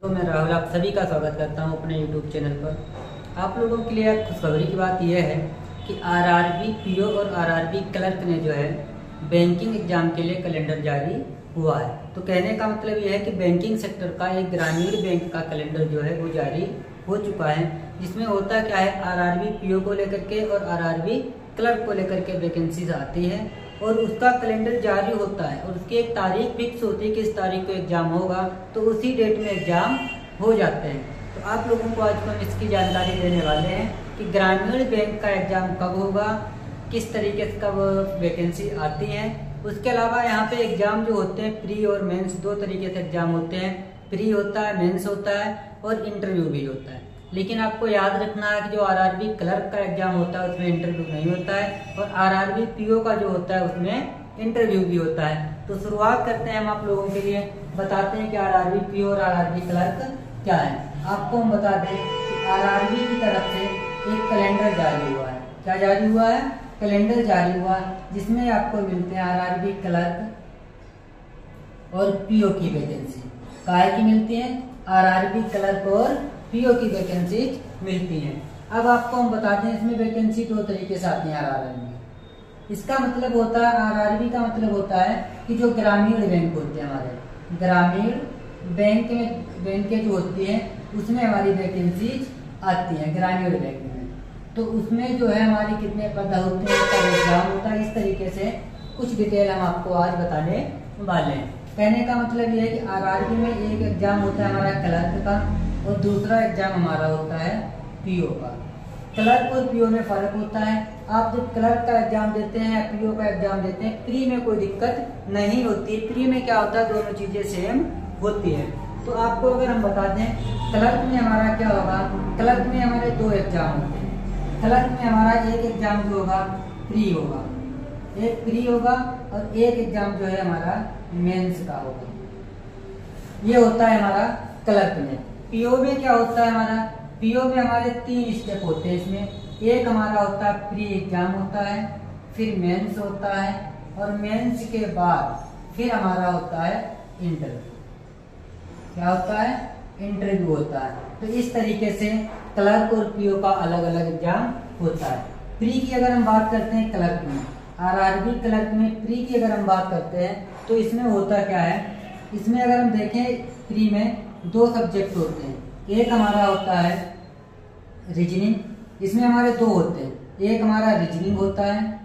तो मैं राहुल आप सभी का स्वागत करता हूं अपने YouTube चैनल पर। आप लोगों के लिए खुशखबरी की बात यह है कि आरआरबी पीओ और आरआरबी क्लर्क ने जो है बैंकिंग एग्जाम के लिए कैलेंडर जारी हुआ है। तो कहने का मतलब यह है कि बैंकिंग सेक्टर का एक ग्रामीण बैंक का कैलेंडर जो है वो जारी हो चुका है, जिसमें होता क्या है आरआरबी पीओ को लेकर के और आरआरबी क्लर्क को लेकर के वैकेंसीज आती है और उसका कैलेंडर जारी होता है और उसकी एक तारीख फिक्स होती है कि इस तारीख को एग्जाम होगा, तो उसी डेट में एग्जाम हो जाते हैं। तो आप लोगों को आज हम इसकी जानकारी देने वाले हैं कि ग्रामीण बैंक का एग्जाम कब होगा, किस तरीके से कब वैकेंसी आती है। उसके अलावा यहाँ पे एग्जाम जो होते हैं प्री और मेंस, दो तरीके से एग्जाम होते हैं। प्री होता है, मेंस होता है और इंटरव्यू भी होता है। लेकिन आपको याद रखना है कि जो आरआरबी क्लर्क का एग्जाम होता है उसमें इंटरव्यू नहीं होता है और आरआरबी पीओ का जो होता है उसमें इंटरव्यू भी होता है। तो शुरुआत करते हैं हम आप लोगों के लिए, बताते हैं कि आरआरबी पीओ और आरआरबी क्लर्क क्या है। आपको हम बता दें कि आरआरबी की तरफ से एक कैलेंडर जारी हुआ है। क्या जारी हुआ है? कैलेंडर जारी हुआ, जिसमें आपको मिलते हैं आरआरबी क्लर्क और पीओ की वैकेंसी। काहे की मिलती है? आरआरबी क्लर्क और पीओ की वैकेंसी मिलती हैं। अब आपको हम बताते हैं इसमें वैकेंसी दो तरीके से आती है आरआरबी में। इसका मतलब होता है आरआरबी का मतलब होता है कि जो ग्रामीण बैंक होते हैं हमारे ग्रामीण बैंक जो होती है उसमें हमारी वैकेंसी आती है ग्रामीण बैंक में। तो उसमें जो है हमारी कितने पद होते हैं, उसका एग्जाम होता है। इस तरीके से कुछ डिटेल हम आपको आज बताने वाले हैं। कहने का मतलब यह है कि आरआरबी में एक एग्जाम होता है हमारा क्लर्क का और दूसरा एग्जाम हमारा होता है पीओ का। क्लर्क और पीओ में फर्क होता है। आप जब क्लर्क का एग्जाम देते हैं या पीओ का एग्जाम देते हैं, प्री में कोई दिक्कत नहीं होती। प्री में क्या होता है, दोनों चीजें सेम होती है। तो आपको अगर हम बता दें क्लर्क में हमारा क्या होगा, क्लर्क में हमारे दो एग्जाम होते हैं। क्लर्क में हमारा एक एग्जाम जो होगा प्री होगा, एक प्री होगा और एक एग्जाम जो है हमारा मेंस का होगा। ये होता है हमारा क्लर्क में। पीओ में क्या होता है हमारा, पीओ में हमारे 3 स्टेप होते हैं। इसमें एक हमारा होता है प्री एग्जाम होता है, फिर मेंस होता है और मेंस के बाद फिर हमारा होता है इंटरव्यू। क्या होता है? इंटरव्यू होता है। तो इस तरीके से क्लर्क और पीओ का अलग अलग एग्जाम होता है। प्री की अगर हम बात करते हैं क्लर्क में, आरआरबी क्लर्क में प्री की अगर हम बात करते हैं तो इसमें होता क्या है, इसमें अगर हम देखें प्री में 2 सब्जेक्ट होते हैं। एक हमारा होता है रीजनिंग, इसमें हमारे 2 होते हैं। एक हमारा रीजनिंग होता है,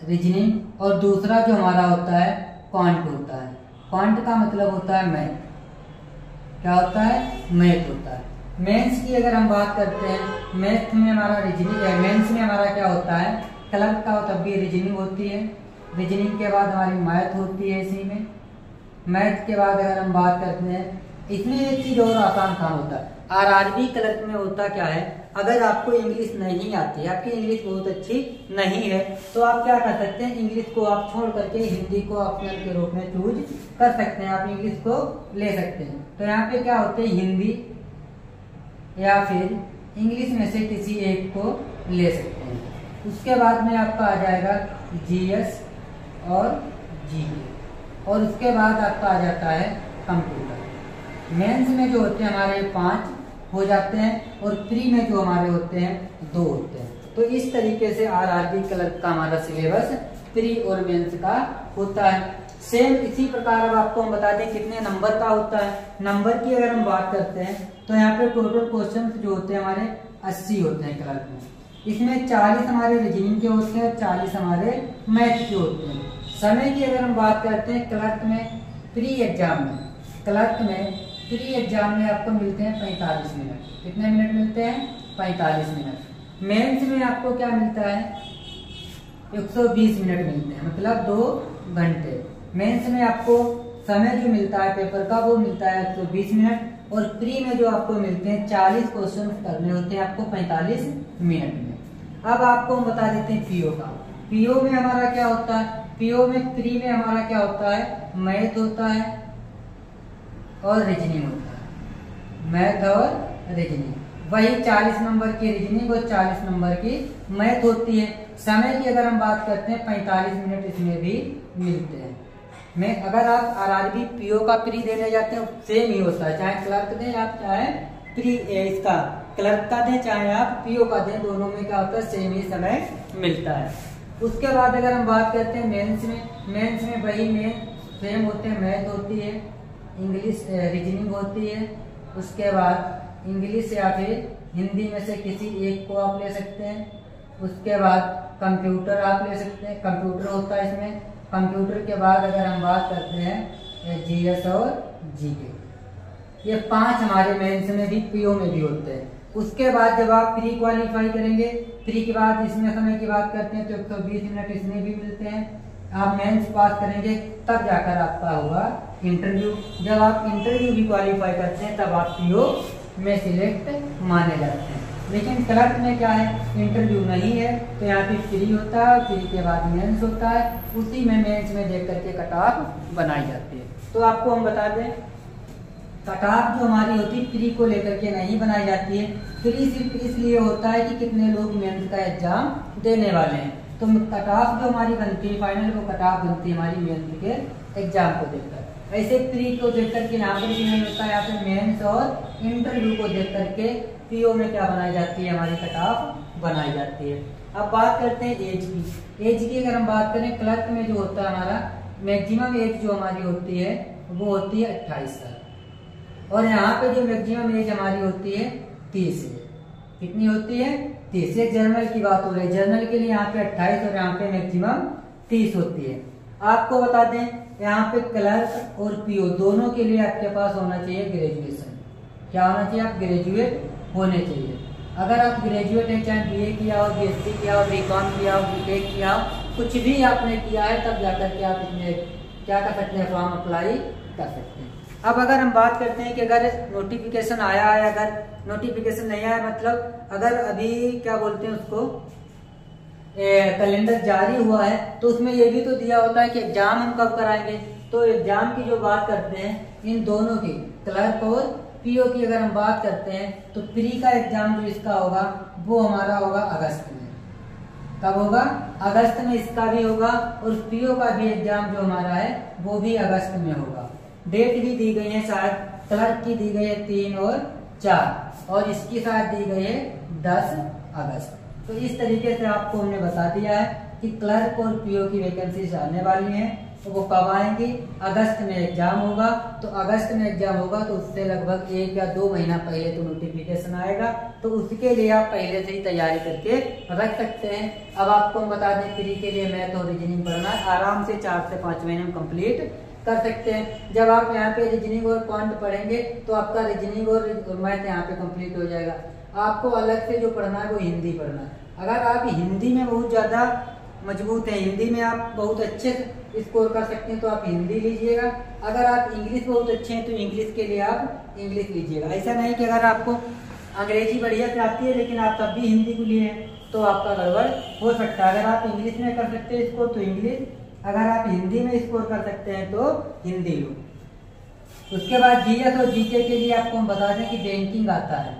रीजनिंग, और दूसरा जो हमारा होता है क्वांट होता है। क्वांट का मतलब होता है मैथ। क्या होता है? मैथ होता है। मेंस की अगर हम बात करते हैं, मैथ में हमारा रीजनिंग है, मेंस में हमारा क्या होता है, क्लर्क का तब भी रीजनिंग होती है। रीजनिंग के बाद हमारी मैथ होती है। इसी में मैथ के बाद अगर हम बात करते हैं, इसमें एक चीज और आसान काम होता है। आरआरबी क्लर्क में होता क्या है, अगर आपको इंग्लिश नहीं आती है, आपकी इंग्लिश बहुत अच्छी नहीं है, तो आप क्या कर सकते हैं, इंग्लिश को आप छोड़ करके हिंदी को ऑप्शनल के रूप में चूज कर सकते हैं। आप इंग्लिश को ले सकते हैं। तो यहाँ पे क्या होते हैं, हिंदी या फिर इंग्लिश में से किसी एक को ले सकते हैं। उसके बाद में आपका आ जाएगा जीएस और जीके, और उसके बाद आपका आ जाता है कंप्यूटर। मेंस में जो होते हैं हमारे 5 हो जाते हैं और प्री में जो हमारे होते हैं 2 होते हैं। तो इस तरीके से आरआरबी क्लर्क का हमारा सिलेबस प्री और मेंस का होता है। सेम इसी प्रकार अब आपको हम बता दें कितने नंबर का होता है। नंबर की अगर हम बात करते हैं तो यहाँ पे टोटल क्वेश्चन जो होते हैं हमारे 80 होते हैं क्लर्क में। इसमें 40 हमारे रीजनिंग के होते हैं और 40 हमारे मैथ के होते हैं। समय की अगर हम बात करते हैं क्लर्क में प्री एग्जाम में, क्लर्क में प्री एग्जाम में आपको मिलते हैं 45 मिनट। कितने मिनट मिलते हैं? 45 मिनट। मेंस में आपको क्या मिलता है, 120 मिनट मिलते हैं, मतलब 2 घंटे। मेंस में आपको समय जो मिलता है पेपर का वो मिलता है 120 मिनट, और प्री में जो आपको मिलते हैं 40 क्वेश्चन करने होते हैं आपको 45 मिनट में। अब आपको हम बता देते हैं पीओ का। पीओ में हमारा क्या होता है, पीओ में प्री में हमारा क्या होता है, मैथ होता है और रीजनिंग होता है। मैथ और रीजनिंग, वही 40 नंबर की रीजनिंग और 40 नंबर की मैथ होती है। समय की अगर हम बात करते हैं 45 मिनट इसमें भी मिलते हैं। में अगर आप आरआरबी पीओ का प्री देने जाते हैं सेम ही होता है, चाहे क्लर्क दें आप चाहे प्री इसका क्लर्क का दें चाहे आप पीओ का दें, दोनों में क्या होता है सेम ही समय मिलता है। उसके बाद अगर हम बात करते हैं मेंस में वही मेन सेम होते हैं, मैथ होती है, इंग्लिश रीजनिंग होती है, उसके बाद इंग्लिश या फिर हिंदी में से किसी एक को आप ले सकते हैं, उसके बाद कंप्यूटर आप ले सकते हैं, कंप्यूटर होता है इसमें। कंप्यूटर के बाद अगर हम बात करते हैं जीएस और जीके, ये 5 हमारे मेंस में भी पीओ में भी होते हैं। उसके बाद जब आप प्री क्वालिफाई करेंगे, प्री के बाद इसमें समय की बात करते हैं तो 120 मिनट इसमें भी मिलते हैं। आप मेंस पास करेंगे तब जाकर आपका होगा इंटरव्यू। जब आप इंटरव्यू भी क्वालिफाई करते हैं तब आप पीओ में सिलेक्ट माने जाते हैं। लेकिन क्लर्क में क्या है, इंटरव्यू नहीं है तो यहाँ पे प्री होता है, प्री के बाद मेंस होता है, उसी में मेंस में देख करके कट ऑफ बनाई जाती है। तो आपको हम बता दें कट ऑफ जो हमारी होती है प्री को लेकर के नहीं बनाई जाती है। प्री सिर्फ इसलिए होता है कि कितने लोग मेंस का एग्जाम देने वाले हैं, तो कट ऑफ जो हमारी बनती है फाइनल वो कट ऑफ बनती है हमारी मेंस के एग्जाम को देखकर। ऐसे प्री को देख करके यहाँ पर भी नहीं होता है, यहाँ पे मेंस और इंटरव्यू को देख करके पीओ में क्या बनाई जाती है हमारी कट ऑफ बनाई जाती है। अब बात करते हैं एज की। एज की अगर हम बात करें क्लर्क में जो होता है हमारा मैक्सिमम एज जो हमारी होती है वो होती है 28 साल, और यहाँ पे जो मैक्सिमम एज हमारी होती है 30 है। कितनी होती है? 30। एक जर्नल की बात हो रही है, जर्नल के लिए यहाँ पे 28 और यहाँ पे मैक्सिमम 30 होती है। आपको बता दें यहाँ पे क्लर्क और पीओ दोनों के लिए आपके पास होना चाहिए ग्रेजुएशन। क्या होना चाहिए? आप ग्रेजुएट होने चाहिए। अगर आप ग्रेजुएट हैं, चाहे बीए किया हो, बीएससी किया हो, बीकॉम किया हो, बीटेक किया हो, कुछ भी आपने किया है तब जाकर के आप इसमें क्या कर सकते हैं, फॉर्म अप्लाई कर सकते हैं। अब अगर हम बात करते हैं कि अगर नोटिफिकेशन आया है, अगर नोटिफिकेशन नहीं आया मतलब अगर अभी क्या बोलते हैं उसको कैलेंडर जारी हुआ है तो उसमें ये भी तो दिया होता है कि एग्जाम हम कब कराएंगे। तो एग्जाम की जो बात करते हैं इन दोनों की, क्लर्क और पीओ की अगर हम बात करते हैं तो प्री का एग्जाम जो इसका होगा वो हमारा होगा अगस्त में। कब होगा? अगस्त में इसका भी होगा, और पीओ का भी एग्जाम जो हमारा है वो भी अगस्त में होगा। डेट भी दी गई है, शायद क्लर्क की दी गई है 3 और 4 और इसकी शायद दी गई है 10 अगस्त। तो इस तरीके से आपको हमने बता दिया है कि क्लर्क और पीओ की वैकेंसीज आने वाली हैं, तो वो कब आएंगी? अगस्त में एग्जाम होगा। तो अगस्त में एग्जाम होगा तो उससे लगभग 1 या 2 महीना पहले तो नोटिफिकेशन आएगा, तो उसके लिए आप पहले से ही तैयारी करके रख सकते हैं। अब आपको हम बता दें प्री के लिए मैथ और रीजनिंग पढ़ना आराम से 4 से 5 महीने में कंप्लीट कर सकते हैं। जब आप यहाँ पे रीजनिंग और क्वांट पढ़ेंगे तो आपका रीजनिंग और मैथ यहाँ पे कंप्लीट हो जाएगा। आपको अलग से जो पढ़ना है वो हिंदी पढ़ना है। अगर आप हिंदी में बहुत ज़्यादा मजबूत हैं, हिंदी में आप बहुत अच्छे स्कोर कर सकते हैं तो आप हिंदी लीजिएगा। अगर आप इंग्लिश बहुत अच्छे हैं तो इंग्लिश के लिए आप इंग्लिश लीजिएगा। ऐसा नहीं कि अगर आपको अंग्रेजी बढ़िया से आती है लेकिन आप तब भी हिंदी को लिए तो आपका गड़बड़ हो सकता है। अगर आप इंग्लिश में कर सकते हैं स्कोर तो इंग्लिश, अगर आप हिंदी में स्कोर कर सकते हैं तो हिंदी लो। उसके बाद जीएस और जीके के लिए आपको हम बता दें कि बैंकिंग आता है,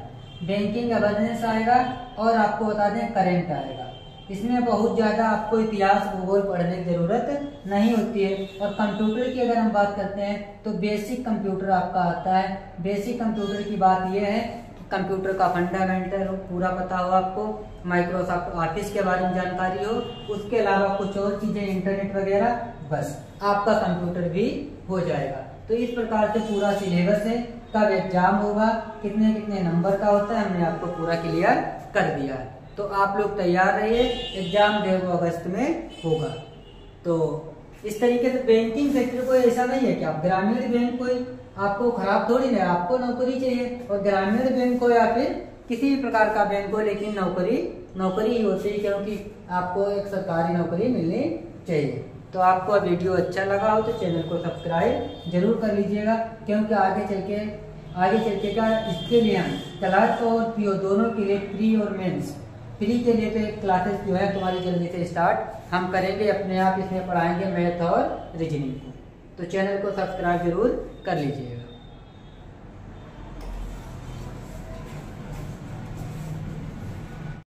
बैंकिंग अवेयरनेस आएगा और आपको बता दें करंट आएगा। इसमें बहुत ज़्यादा आपको इतिहास भूगोल पढ़ने की ज़रूरत नहीं होती है। और कंप्यूटर की अगर हम बात करते हैं तो बेसिक कंप्यूटर आपका आता है। बेसिक कंप्यूटर की बात यह है कि कंप्यूटर का फंडामेंटल पूरा पता हो, आपको माइक्रोसॉफ्ट ऑफिस के बारे में जानकारी हो, उसके अलावा कुछ और चीज़ें इंटरनेट वगैरह, बस आपका कंप्यूटर भी हो जाएगा। तो इस प्रकार से पूरा सिलेबस है, कब एग्जाम होगा, कितने कितने नंबर का होता है, हमने आपको पूरा क्लियर कर दिया है। तो आप लोग तैयार रहिए, एग्जाम 1.5 अगस्त में होगा। तो इस तरीके से बैंकिंग सेक्टर कोई ऐसा नहीं है कि आप ग्रामीण बैंक कोई आपको खराब थोड़ी नहीं, आपको नौकरी चाहिए और ग्रामीण बैंक हो या फिर किसी भी प्रकार का बैंक हो, लेकिन नौकरी ही होती है, क्योंकि आपको एक सरकारी नौकरी मिलनी चाहिए। तो आपको वीडियो अच्छा लगा हो तो चैनल को सब्सक्राइब जरूर कर लीजिएगा, क्योंकि आगे चल के का इसके लिए हम क्लर्क और पीओ दोनों के लिए प्री और मेंस, प्री के लिए तो क्लासेस जो है तुम्हारी जल्दी से स्टार्ट हम करेंगे, अपने आप इसमें पढ़ाएंगे मैथ और रीजनिंग को। तो चैनल को सब्सक्राइब जरूर कर लीजिएगा।